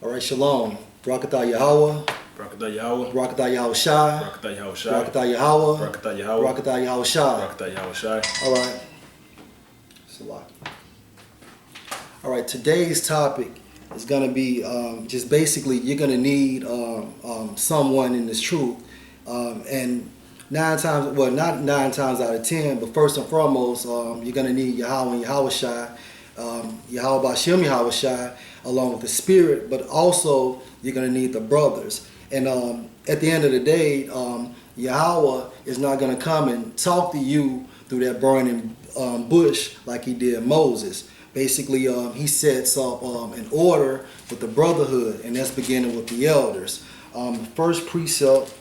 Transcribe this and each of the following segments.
All right, shalom. Barakatah Yahweh. Barakatah Yahweh. Barakatah Yahweh Shai. Barakatah Yahweh Shai. Barakatah Yahweh. Barakatah Yahweh. Barakatah Yahweh Shai. Barakatah Yahweh Shai. All right. Salah. All right, today's topic is going to be just basically you're going to need someone in this truth. And not 9 times out of 10, but first and foremost, you're going to need Yahweh and Yahweh Shai, Yahweh Bashem Yahweh Shai, along with the Spirit, but also you're going to need the brothers. And at the end of the day, Yahweh is not going to come and talk to you through that burning bush like he did Moses. Basically, he sets up an order with the brotherhood, and that's beginning with the elders. The first precept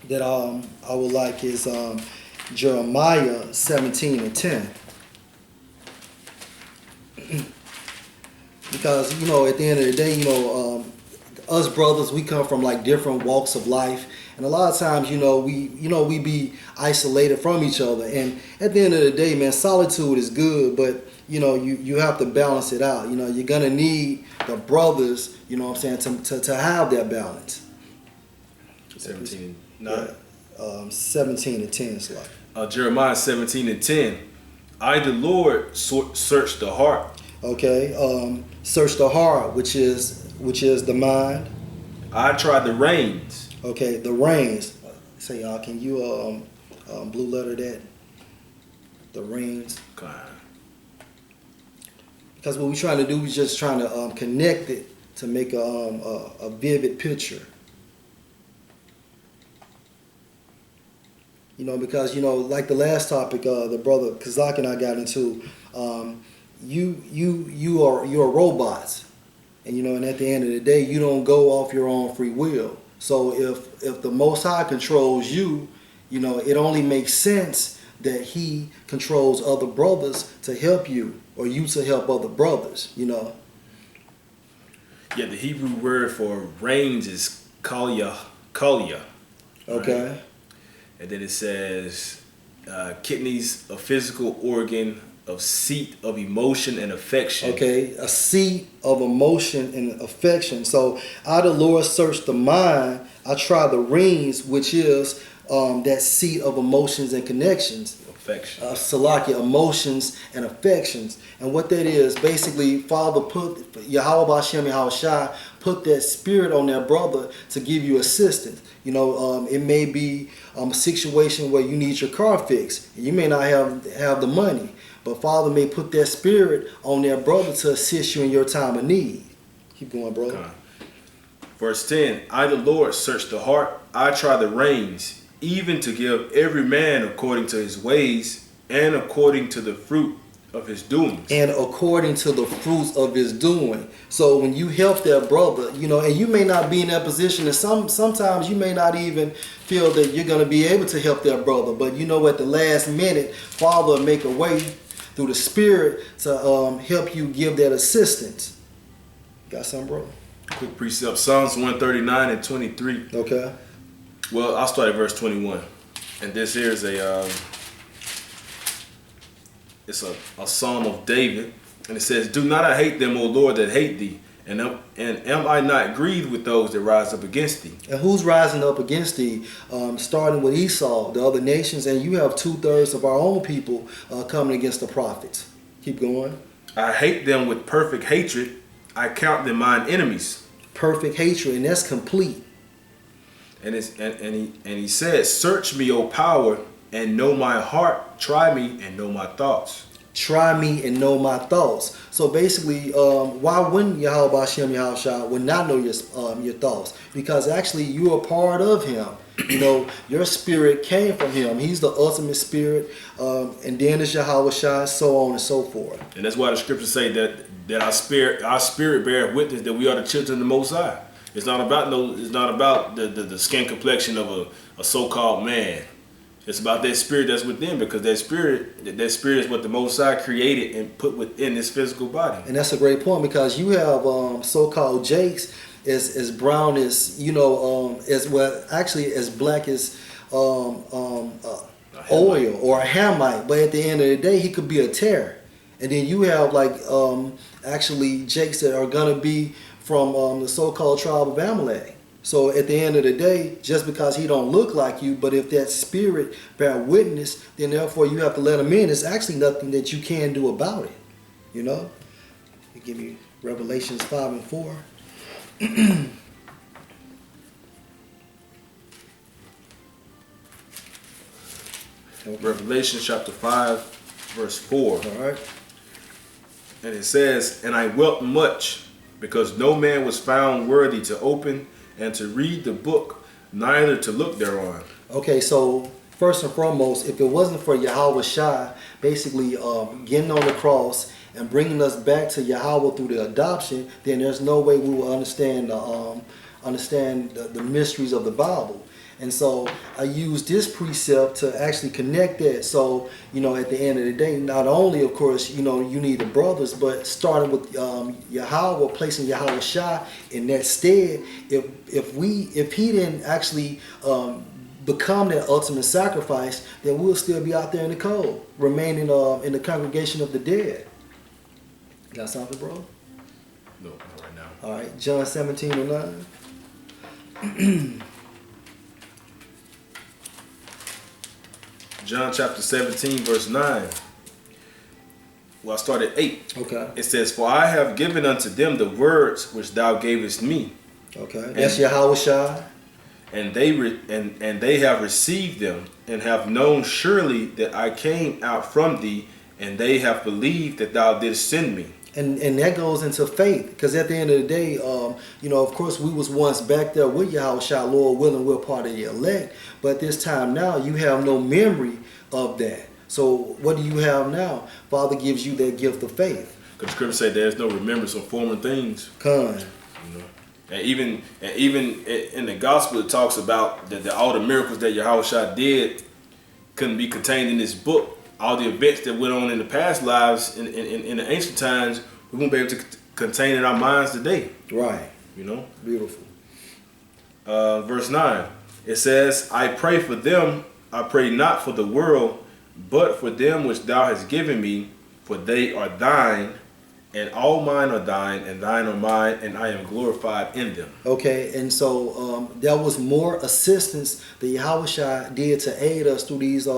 that I would like is Jeremiah 17:10. Because, at the end of the day, us brothers, we come from like different walks of life. And a lot of times, we be isolated from each other. And at the end of the day, man, solitude is good, but you have to balance it out. You're gonna need the brothers, to have that balance. 17:9. 17:10 is like. Jeremiah 17:10. I, the Lord, search the heart. Okay. Search the heart, which is the mind. I try the reins. Okay, the reins. Say, y'all, can you blue letter that? The reins. Okay. Because what we're trying to do is just trying to connect it to make a vivid picture. Because like the last topic, the brother Kazak and I got into, you're robots, and at the end of the day, you don't go off your own free will. So if the Most High controls you, it only makes sense that He controls other brothers to help you, or you to help other brothers. Yeah, the Hebrew word for reins is kalya. Okay. Right? And then it says kidneys, a physical organ of seat of emotion and affection. Okay, a seat of emotion and affection. So I, the Lord, search the mind. I try the reins, which is that seat of emotions and connections. Affection. Salakia, emotions and affections. And what that is, basically, Father put, Yahweh Bashem Yahweh Shai, put that spirit on that brother to give you assistance. It may be a situation where you need your car fixed. You may not have the money, but Father may put that spirit on that brother to assist you in your time of need. Keep going, brother. Okay. Verse 10, I, the Lord, search the heart. I try the reins, even to give every man according to his ways and according to the fruit of his doings. And according to the fruits of his doing. So when you help that brother, and you may not be in that position, and sometimes you may not even feel that you're going to be able to help that brother. But at the last minute, Father will make a way through the Spirit to help you give that assistance. Got something, bro? Quick precept, Psalms 139:23. Okay. Well, I'll start at verse 21. And this here is it's a psalm of David. And it says, do not I hate them, O Lord, that hate thee? And am I not grieved with those that rise up against thee? And who's rising up against thee? Starting with Esau, the other nations, and you have 2/3 of our own people coming against the prophets. Keep going. I hate them with perfect hatred. I count them mine enemies. Perfect hatred, and that's complete. And he said, search me, O power, and know my heart. Try me and know my thoughts. Try me and know my thoughts. So basically, why wouldn't Yahweh Bashem Yahweh Shai would not know your thoughts? Because actually you are part of Him. Your spirit came from Him. He's the ultimate spirit. And then it's Yahweh Shai, so on and so forth. And that's why the scriptures say that our spirit beareth witness that we are the children of the Most High. It's not about the skin complexion of a so-called man. It's about that spirit that's within, because that spirit is what the Most High created and put within this physical body. And that's a great point, because you have so-called Jakes as brown as as well, actually as black as oil or a Hamite. But at the end of the day, he could be a tear. And then you have actually Jakes that are gonna be from the so-called tribe of Amalek. So at the end of the day, just because he don't look like you, but if that spirit bear witness, then therefore you have to let him in. It's actually nothing that you can do about it. You know? You give me Revelations 5 and 4. Okay. Revelation chapter 5, verse 4. All right. And it says, "And I wept much, because no man was found worthy to open and to read the book, neither to look thereon." Okay, so first and foremost, if it wasn't for Yahweh Shai basically getting on the cross and bringing us back to Yahweh through the adoption, then there's no way we will understand the mysteries of the Bible. And so I use this precept to actually connect that. So, at the end of the day, not only, of course, you need the brothers, but starting with Yahweh, placing Yahweh Shai in that stead, if he didn't actually become that ultimate sacrifice, then we'll still be out there in the cold, remaining in the congregation of the dead. Got something, bro? No, not right now. All right, John 17 and 9. John chapter 17, verse 9. Well, I start at 8. Okay. It says, "For I have given unto them the words which thou gavest me." Okay. That's Yahweh Shai. And they have received them, and have known surely that I came out from thee, and they have believed that thou didst send me. And that goes into faith, because at the end of the day, of course, we was once back there with Yahweh Shai, Lord willing, we're part of the elect. But this time now, you have no memory of that. So what do you have now? Father gives you that gift of faith. Because the scripture said there's no remembrance of former things. Come. And even in the gospel, it talks about that all the miracles that Yahweh Shai did couldn't be contained in this book. All the events that went on in the past lives in the ancient times, we won't be able to contain in our minds today. Right. Beautiful. Verse 9. It says, "I pray for them, I pray not for the world, but for them which thou hast given me, for they are thine, and all mine are thine, and thine are mine, and I am glorified in them." Okay, and so there was more assistance that Yahweh Shai did to aid us through these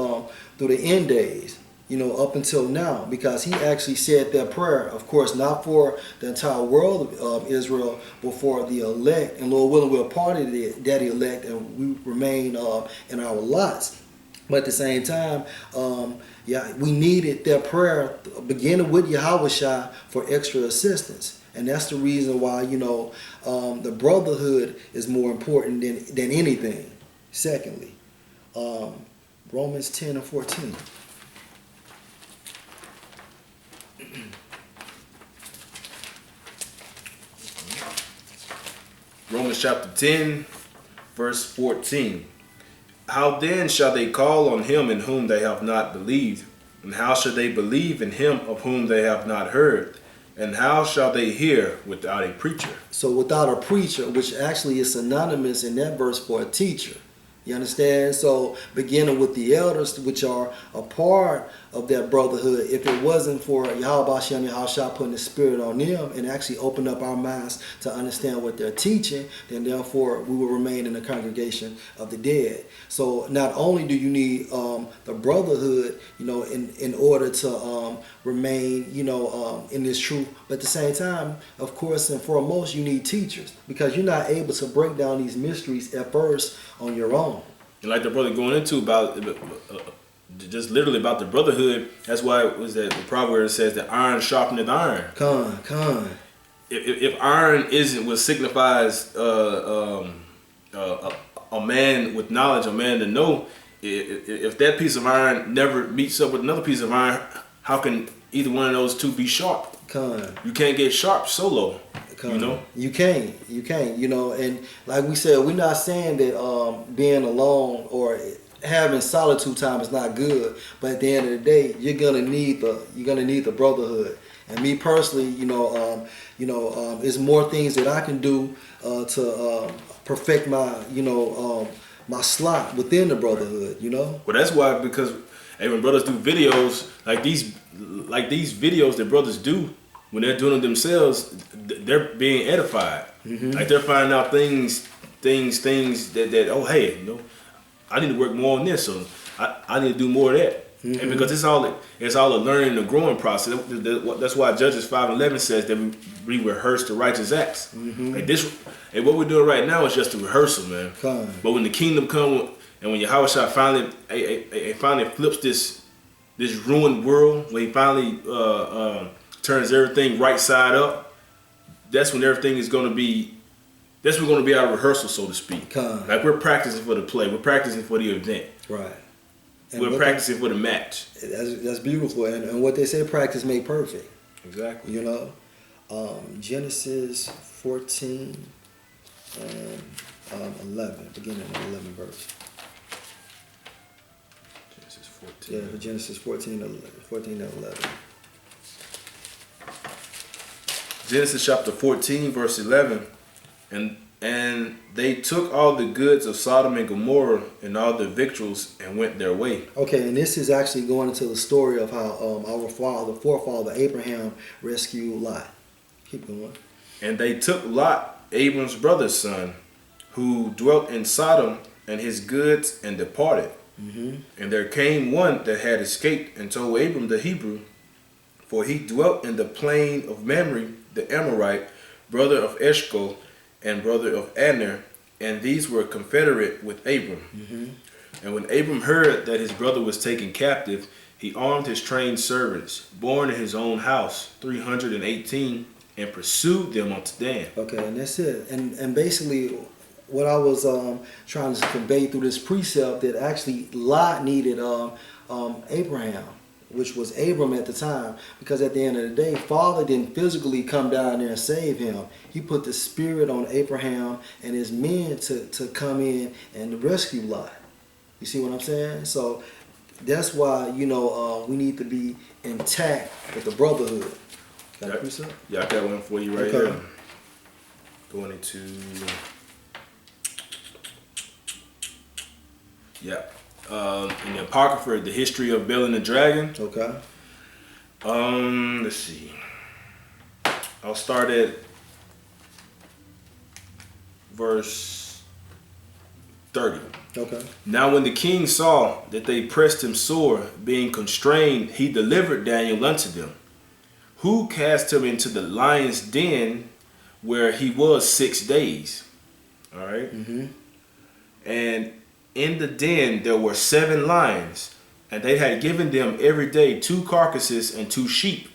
through the end days, up until now, because he actually said that prayer, of course, not for the entire world of Israel, but for the elect. And Lord willing, we're part of that elect, and we remain in our lots. But at the same time, we needed that prayer, beginning with Yahweh Shai, for extra assistance. And that's the reason why, the brotherhood is more important than anything. Secondly, Romans 10 and 14. Romans chapter 10, verse 14. "How then shall they call on him in whom they have not believed? And how shall they believe in him of whom they have not heard? And how shall they hear without a preacher?" So without a preacher, which actually is synonymous in that verse for a teacher. You understand? So beginning with the elders, which are a part of that brotherhood, if it wasn't for Yahweh Shem Yahweh Shai putting the spirit on them and actually open up our minds to understand what they're teaching, then therefore we will remain in the congregation of the dead. So not only do you need the brotherhood, in order to remain, in this truth, but at the same time, of course and foremost, you need teachers, because you're not able to break down these mysteries at first on your own. And like the brother going into about just literally about the brotherhood, that's why it was that the proverb says that iron sharpeneth iron. Come. If iron isn't what signifies a man with knowledge, a man to know, if that piece of iron never meets up with another piece of iron, how can either one of those two be sharp? You can't get sharp solo. You can't, and like we said, we're not saying that being alone or having solitude time is not good, but at the end of the day, you're gonna need the brotherhood. And me personally, it's more things that I can do to perfect my my slot within the brotherhood. Well, that's why, because when brothers do videos like these videos that brothers do, when they're doing it themselves, they're being edified. Like they're finding out things that oh hey, I need to work more on this, so I need to do more of that. And because it's all a learning and growing process. That's why Judges 5:11 says that we rehearse the righteous acts. Like this, and what we're doing right now is just a rehearsal, man. But when the kingdom comes, and when Yahushua finally flips this ruined world, when he finally turns everything right side up, that's when everything is going to be. That's when we're going to be out of rehearsal, so to speak. Like we're practicing for the play, we're practicing for the event. Right. And we're practicing for the match. That's beautiful, and what they say, practice make perfect. Exactly. Genesis 14 and 11, beginning of 11 verse. Genesis 14. Yeah, Genesis 14 and 11. Genesis chapter 14, verse 11. And they took all the goods of Sodom and Gomorrah and all the victuals and went their way. Okay, and this is actually going into the story of how our forefather Abraham rescued Lot. Keep going. And they took Lot, Abram's brother's son, who dwelt in Sodom, and his goods, and departed. And there came one that had escaped and told Abram the Hebrew, for he dwelt in the plain of Mamre, the Amorite, brother of Eshcol, and brother of Aner, and these were confederate with Abram. And when Abram heard that his brother was taken captive, he armed his trained servants, born in his own house, 318, and pursued them unto Dan. Okay, and that's it. And basically, what I was trying to convey through this precept, that actually Lot needed Abraham, which was Abram at the time, because at the end of the day, Father didn't physically come down there and save him. He put the spirit on Abraham and his men to come in and rescue Lot. You see what I'm saying? So that's why, we need to be intact with the brotherhood. Got a precept? Yeah, I got one for you right here. Going into... Yeah. In the Apocrypha, the history of Bel and the Dragon. Okay. Let's see. I'll start at verse 30. Okay. Now when the king saw that they pressed him sore, being constrained, he delivered Daniel unto them, who cast him into the lion's den, where he was 6 days. All right. And in the den there were 7 lions, and they had given them every day 2 carcasses and 2 sheep,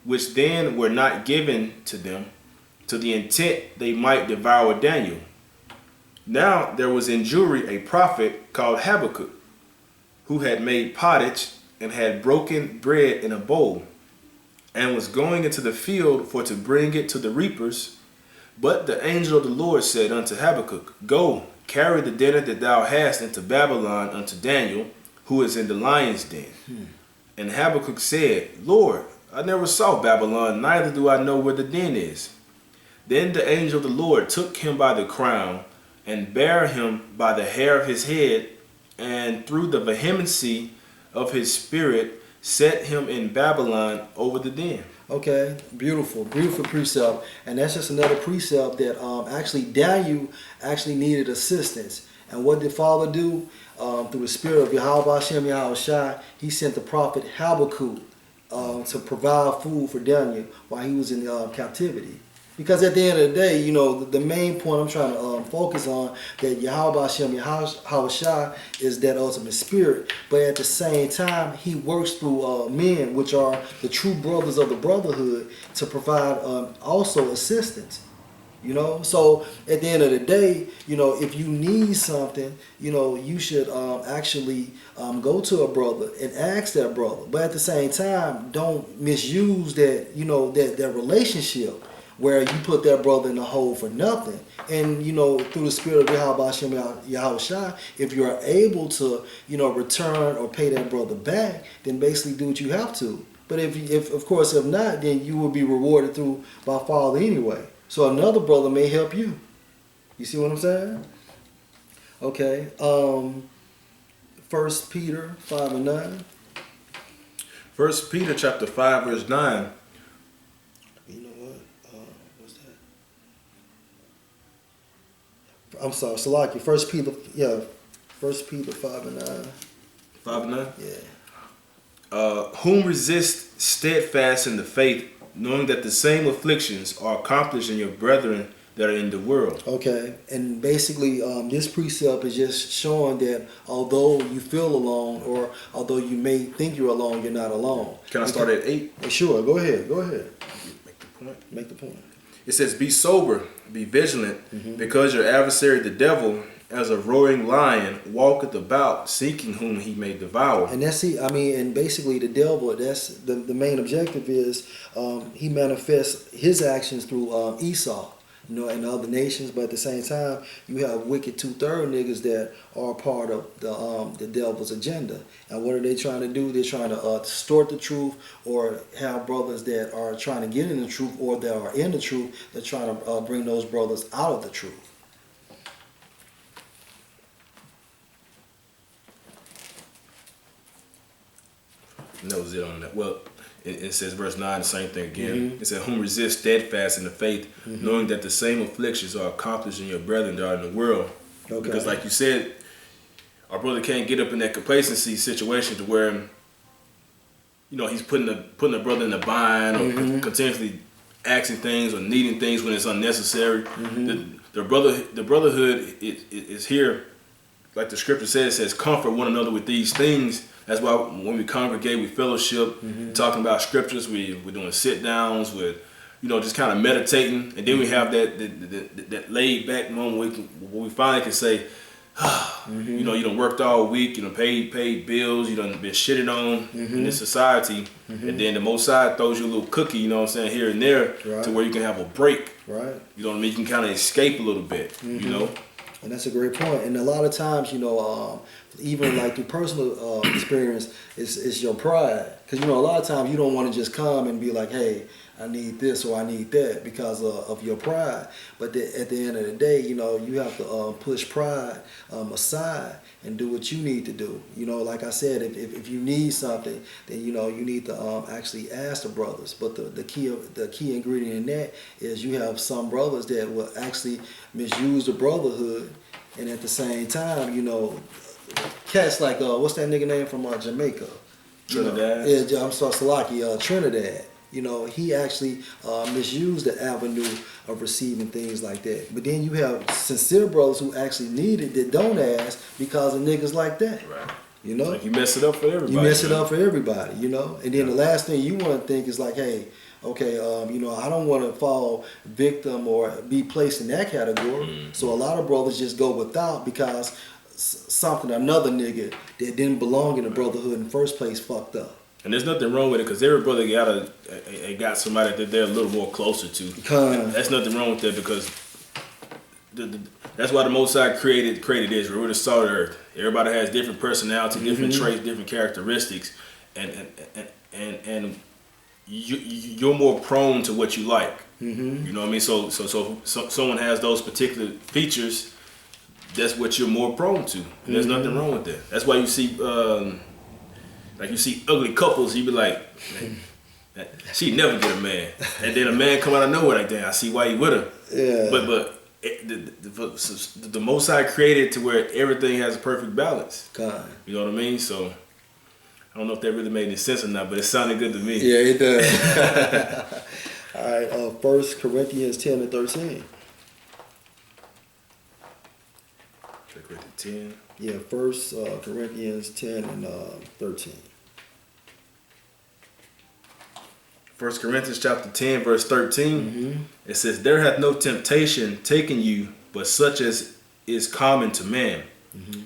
which then were not given to them, to the intent they might devour Daniel. Now there was in Jewry a prophet called Habakkuk, who had made pottage and had broken bread in a bowl, and was going into the field for to bring it to the reapers. But the angel of the Lord said unto Habakkuk, Go, carry the dinner that thou hast into Babylon unto Daniel, who is in the lion's den. And Habakkuk said, Lord, I never saw Babylon, neither do I know where the den is. Then the angel of the Lord took him by the crown, and bare him by the hair of his head, and through the vehemency of his spirit set him in Babylon over the den. Okay, beautiful precept, and that's just another precept that actually Daniel actually needed assistance. And what did Father do? Through the spirit of Yahweh Hashem Yahushua, he sent the prophet Habakkuk to provide food for Daniel while he was in captivity. Because at the end of the day, the main point I'm trying to focus on, that Yahweh Hashem Yahushua is that ultimate spirit. But at the same time, he works through men, which are the true brothers of the brotherhood, to provide also assistance. So at the end of the day, if you need something, you should actually go to a brother and ask that brother. But at the same time, don't misuse that, that relationship, where you put that brother in the hole for nothing. And, through the spirit of Yahweh Hashem Yahushua, if you are able to, return or pay that brother back, then basically do what you have to. But if of course, if not, then you will be rewarded by Father anyway. So another brother may help you. You see what I'm saying? Okay. 1 Peter 5 and 9. 1 Peter chapter 5 verse 9. I'm sorry, Salaki. First Peter, yeah, First Peter 5:9. 5:9. Yeah. Whom resist steadfast in the faith, knowing that the same afflictions are accomplished in your brethren that are in the world. Okay, and basically, this precept is just showing that although you feel alone, or although you may think you're alone, you're not alone. Can I start at 8? Sure, go ahead. Go ahead. Make the point. Make the point. It says, "Be sober, be vigilant, because your adversary the devil, as a roaring lion, walketh about, seeking whom he may devour." And and basically the devil, that's the main objective is he manifests his actions through Esau, and other nations. But at the same time, you have wicked 2/3 niggas that are part of the devil's agenda. And what are they trying to do? They're trying to distort the truth, or have brothers that are trying to get in the truth, or that are in the truth. They're trying to bring those brothers out of the truth. And that was it on that. Well, it says verse 9, the same thing again. It said, "Whom resist steadfast in the faith, knowing that the same afflictions are accomplished in your brethren that are in the world." Okay. Because like you said, our brother can't get up in that complacency situation to where, he's putting the brother in a bind, or continuously asking things or needing things when it's unnecessary. The brotherhood is here, like the scripture says, comfort one another with these things. That's why when we congregate, we fellowship, talking about scriptures, we're doing sit downs, with, just kind of meditating, and then we have that laid back moment where we finally can say, you done worked all week, paid bills, you done been shitted on in this society, and then the Most High throws you a little cookie, here and there, to where you can have a break. Right. You know what I mean? You can kind of escape a little bit. And that's a great point. And a lot of times, even like your personal experience is your pride. Because, a lot of times you don't want to just come and be like, hey, I need this or I need that, because of your pride. But at the end of the day, you have to push pride aside and do what you need to do. Like I said, if you need something, then you need to actually ask the brothers. But the key ingredient in that is you have some brothers that will actually misuse the brotherhood, and at the same time, cats like what's that nigga name from Jamaica? Trinidad. I'm sorry, Salaki, Trinidad. He actually misused the avenue of receiving things like that. But then you have sincere brothers who actually need it that don't ask because of niggas like that. Right. Like you mess it up for everybody. You mess it up for everybody, And then the last thing you want to think is like, hey, okay, I don't want to fall victim or be placed in that category. So a lot of brothers just go without because another nigga that didn't belong in the brotherhood in the first place fucked up. And there's nothing wrong with it, because every brother got somebody that they're a little more closer to. That's nothing wrong with that, because that's why the Most High created Israel. We're the salt of the earth. Everybody has different personality, different traits, different characteristics, and you're more prone to what you like. You know what I mean? So someone has those particular features. That's what you're more prone to. And there's nothing wrong with that. That's why you see. Like you see ugly couples, you be like, man, she never get a man, and then a man come out of nowhere like, damn, I see why you with her. Yeah. But the Most High created to where everything has a perfect balance. God. You know what I mean? So I don't know if that really made any sense or not, but it sounded good to me. Yeah, it does. All right, 1 Corinthians 10 and 13. 1 Corinthians 10. Yeah, 1 Corinthians 10 and 13. 1 Corinthians chapter 10, verse 13. It says, "There hath no temptation taken you, but such as is common to man.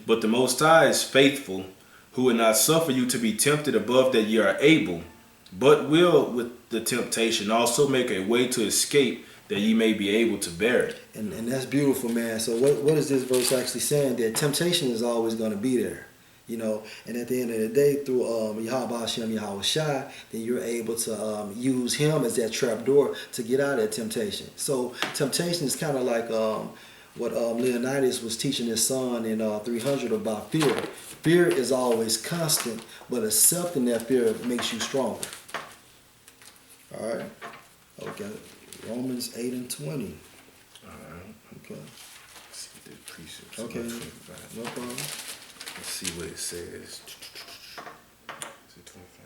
But the Most High is faithful, who will not suffer you to be tempted above that ye are able, but will with the temptation also make a way to escape, that ye may be able to bear it." And that's beautiful, man. So what is this verse actually saying? That temptation is always going to be there, and at the end of the day, through Yahweh Hashem, Yahweh Shai, then you're able to use him as that trap door to get out of that temptation. So temptation is kind of like what Leonidas was teaching his son in 300 about fear. Fear is always constant, but accepting that fear makes you stronger. All right. Okay. Romans 8 and 20. All right. Okay. Let's see what precepts. Okay, no problem. Let's see what it says.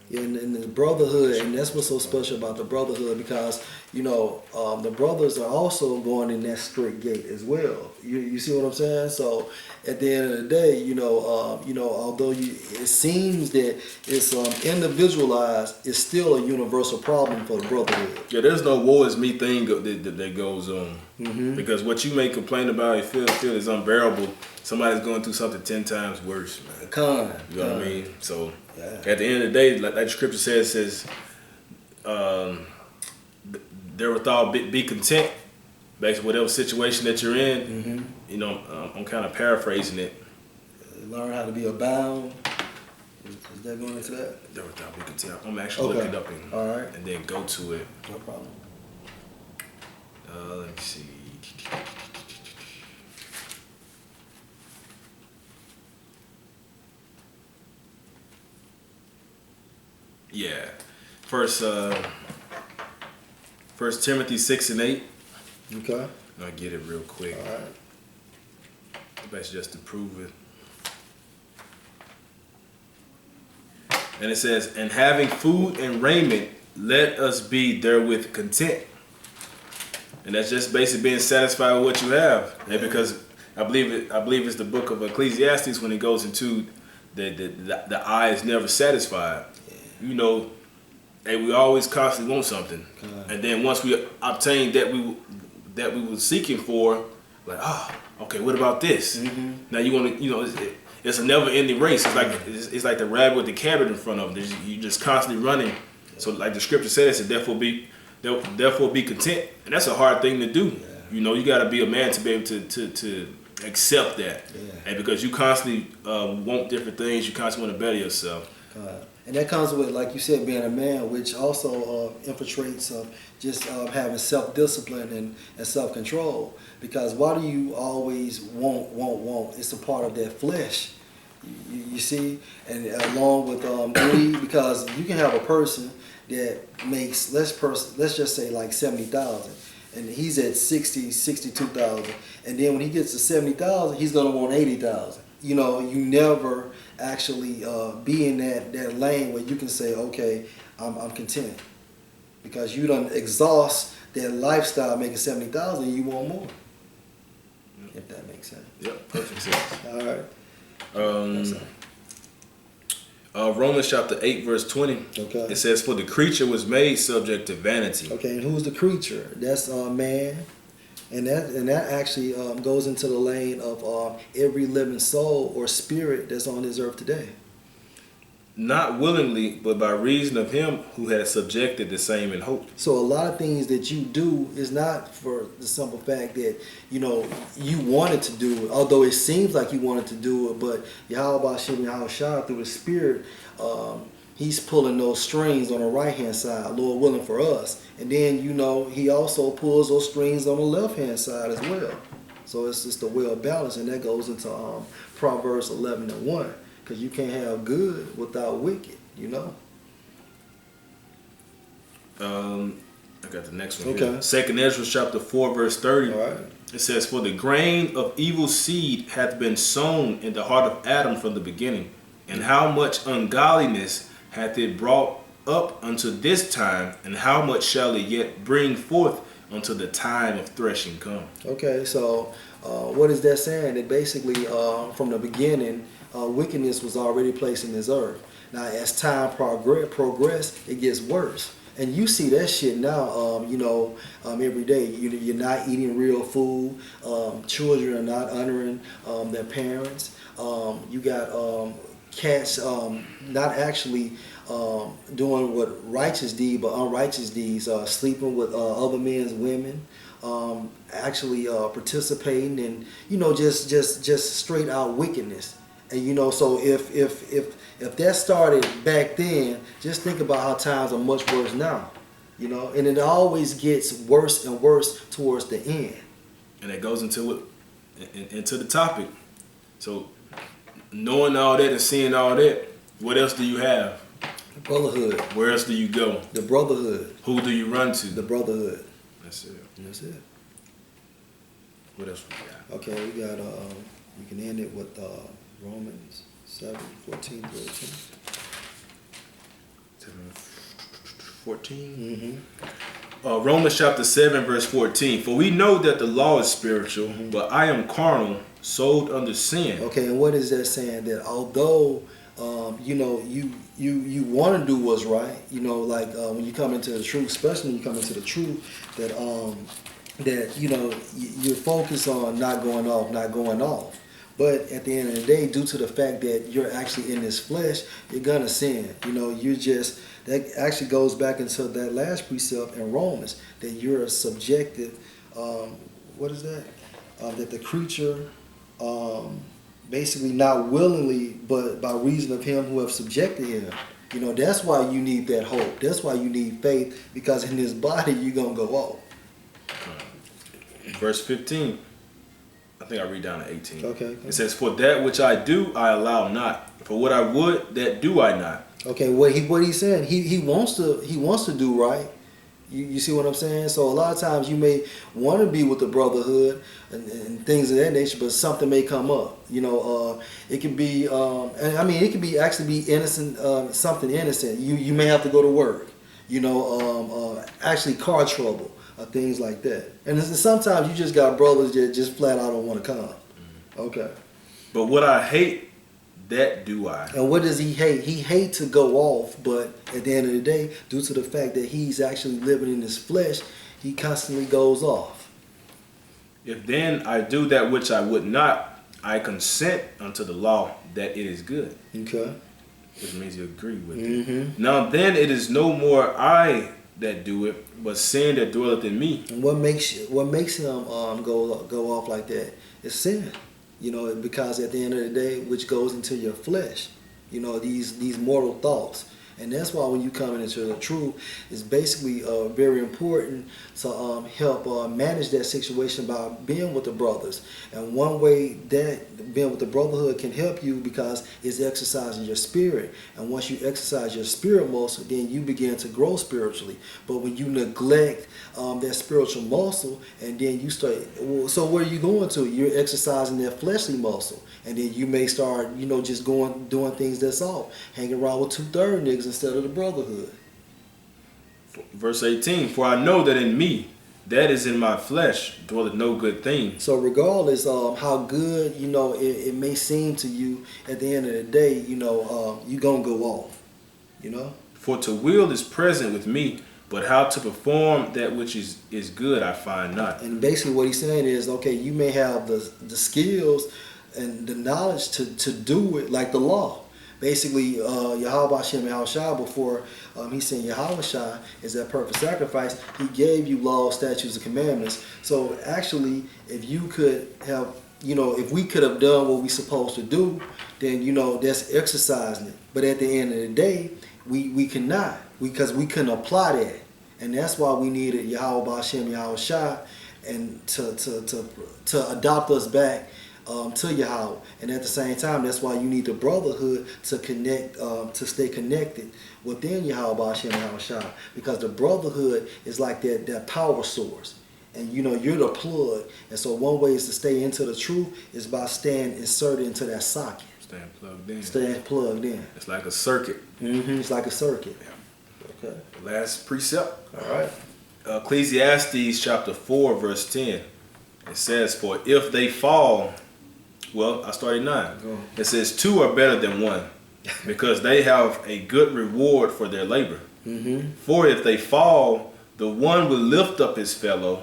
Yeah, and the brotherhood, and that's what's so special about the brotherhood, because the brothers are also going in that strict gate as well. You see what I'm saying? So at the end of the day, although it seems that it's individualized, it's still a universal problem for the brotherhood. Yeah, there's no woe is me thing that goes on. Because what you may complain about, feel is unbearable. Somebody's going through something 10 times worse, man. You know what I mean? So at the end of the day, like the scripture says, therewithal be content. Basically, whatever situation that you're in, I'm kind of paraphrasing it. Learn how to be abound. Is that going into that? Therewithal be content. I'm actually looking it up and then go to it. No problem. Let me see. Yeah, First Timothy 6:8. Okay. I'll get it real quick. All right. That's just to prove it. And it says, "And having food and raiment, let us be therewith content." And that's just basically being satisfied with what you have. And because I believe it's the book of Ecclesiastes when it goes into the eye is never satisfied. Hey, we always constantly want something. And then once we obtain that we were seeking for, like, okay, what about this? Now you want to, it's a never-ending race. It's like the rabbit with the carrot in front of it. You just constantly running. So like the scripture says, therefore be content, and that's a hard thing to do. You got to be a man to be able to accept that, and because you constantly want different things, you constantly want to better yourself. And that comes with, like you said, being a man, which also infiltrates just having self-discipline and self-control. Because why do you always want? It's a part of that flesh. You see, and along with greed, because you can have a person that makes let's just say like 70,000, and he's at 62,000, and then when he gets to 70,000, he's gonna want 80,000. You never actually be in that lane where you can say, okay, I'm content, because you done exhaust that lifestyle making 70,000, and you want more. If that makes sense. Yep, perfect sense. All right. Romans chapter 8 verse 20. Okay. It says, "For the creature was made subject to vanity." Okay, and who's the creature? That's man, and that actually goes into the lane of every living soul or spirit that's on this earth today. Not willingly, but by reason of him who has subjected the same in hope. So a lot of things that you do is not for the simple fact that you wanted to do it, although it seems like you wanted to do it, but Yahweh Shah through the Spirit, he's pulling those strings on the right hand side, Lord willing for us, and then he also pulls those strings on the left hand side as well. So it's just a well balance, and that goes into Proverbs 11:1. Because you can't have good without wicked, I got the next one. Okay. Here. 2nd Ezra chapter 4 verse 30. All right. It says, "For the grain of evil seed hath been sown in the heart of Adam from the beginning, and how much ungodliness hath it brought up unto this time, and how much shall it yet bring forth until the time of threshing come?" Okay, so what is that saying? That basically from the beginning, wickedness was already placed in this earth. Now, as time progress, it gets worse. And you see that shit now, every day. You're not eating real food. Children are not honoring their parents. You got cats not actually doing what righteous deed, but unrighteous deeds, sleeping with other men's women, actually participating in, just straight out wickedness. And so if that started back then, just think about how times are much worse now. And it always gets worse and worse towards the end. And it goes into the topic. So knowing all that and seeing all that, what else do you have? The brotherhood. Where else do you go? The brotherhood. Who do you run to? The brotherhood. That's it. That's it. What else we got? Okay, we got, you can end it with Romans 7:14-13. 14. Mm-hmm. Romans chapter 7 verse 14. For we know that the law is spiritual, but I am carnal, sold under sin. Okay, and what is that saying? That although you want to do what's right, like when you come into the truth, especially when you come into the truth, that you're focused on not going off. But at the end of the day, due to the fact that you're actually in this flesh, you're gonna sin. That actually goes back into that last precept in Romans, that you're subjected. What is that? That the creature, basically not willingly, but by reason of him who have subjected him. That's why you need that hope. That's why you need faith, because in this body you're gonna go off. Verse 15. I think I read down to 18. Okay. It says, "For that which I do, I allow not. For what I would, that do I not." Okay, what he's saying, he wants to do right. You see what I'm saying? So a lot of times you may want to be with the brotherhood and things of that nature, but something may come up. It can be, and I mean, it can be actually be innocent, something innocent. You may have to go to work. Actually car trouble or things like that. And sometimes you just got brothers that just flat out don't want to come. Okay. But what I hate, that do I. And what does he hate? He hates to go off, but at the end of the day, due to the fact that he's actually living in his flesh, he constantly goes off. If then I do that which I would not, I consent unto the law that it is good. Okay. Which means you agree with it. Now then it is no more I that do it, but sin that dwelleth in me. And what makes him go off like that is sin. Because at the end of the day, which goes into your flesh, these mortal thoughts. And that's why when you come into the truth, it's basically very important to help manage that situation by being with the brothers. And one way that being with the brotherhood can help you, because it's exercising your spirit. And once you exercise your spirit muscle, then you begin to grow spiritually. But when you neglect that spiritual muscle, and then you start, so where are you going to? You're exercising that fleshly muscle. And then you may start, just doing things that's off, hanging around with 2/3 niggas instead of the brotherhood. Verse 18, for I know that in me, that is in my flesh, dwelleth no good thing. So regardless of how good, it may seem to you, at the end of the day, you're going to go off, For to will is present with me, but how to perform that which is good I find not. And basically what he's saying is, okay, you may have the skills and the knowledge to do it, like the law. Basically, Yahweh Hashem Yahushua, before he sent Yahushua is that perfect sacrifice, he gave you laws, statutes, and commandments. So actually, if you could have, if we could have done what we supposed to do, then, that's exercising it. But at the end of the day, we cannot, because we couldn't apply that. And that's why we needed Yahweh Hashem Yahushua and to adopt us back to Yahweh. And at the same time, that's why you need the brotherhood to connect, to stay connected within Yahweh Hashem Yahushua, because the brotherhood is like that power source. And you're the plug. And so one way is to stay into the truth is by staying inserted into that socket. Staying plugged in. Staying plugged in. It's like a circuit. It's like a circuit. Yeah. Okay. The last precept. All right. Ecclesiastes chapter 4 verse 10. It says, for if they fall, well, I started 9. It says 2 are better than 1, because they have a good reward for their labor. For if they fall, the one will lift up his fellow,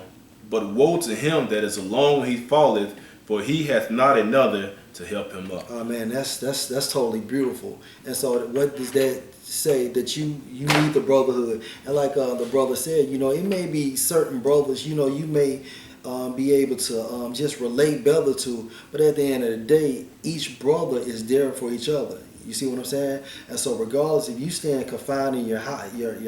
but woe to him that is alone when he falleth, for he hath not another to help him up. Oh man, that's totally beautiful. And so what does that say? That you need the brotherhood. And like the brother said, it may be certain brothers, you may be able to just relate better to, but at the end of the day, each brother is there for each other. You see what I'm saying? And so regardless, if you stand confined in your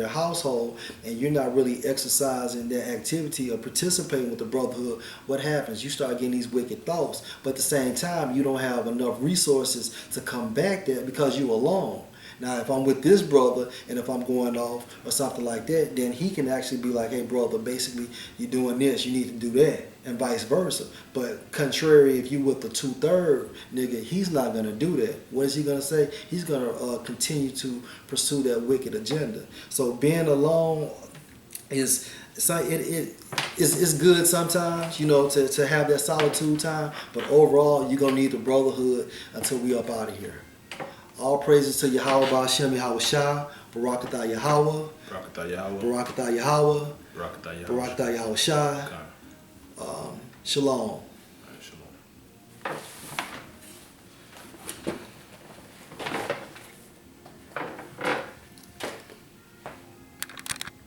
household and you're not really exercising that activity or participating with the brotherhood, what happens? You start getting these wicked thoughts, but at the same time, you don't have enough resources to combat that because you're alone. Now, if I'm with this brother and if I'm going off or something like that, then he can actually be like, hey, brother, basically, you're doing this, you need to do that, and vice versa. But contrary, if you with the 2/3 nigga, he's not going to do that. What is he going to say? He's going to continue to pursue that wicked agenda. So being alone is it's good sometimes, you know, to have that solitude time, but overall you're gonna need the brotherhood until we up out of here. All praises to Yahweh Ba'Shem Yahweh Shah, Barakatah Yahweh, Barakatah Yahweh. Barakatah Yahweh, Barakatah Yahweh. Barakatah Yahweh Shah. Shalom.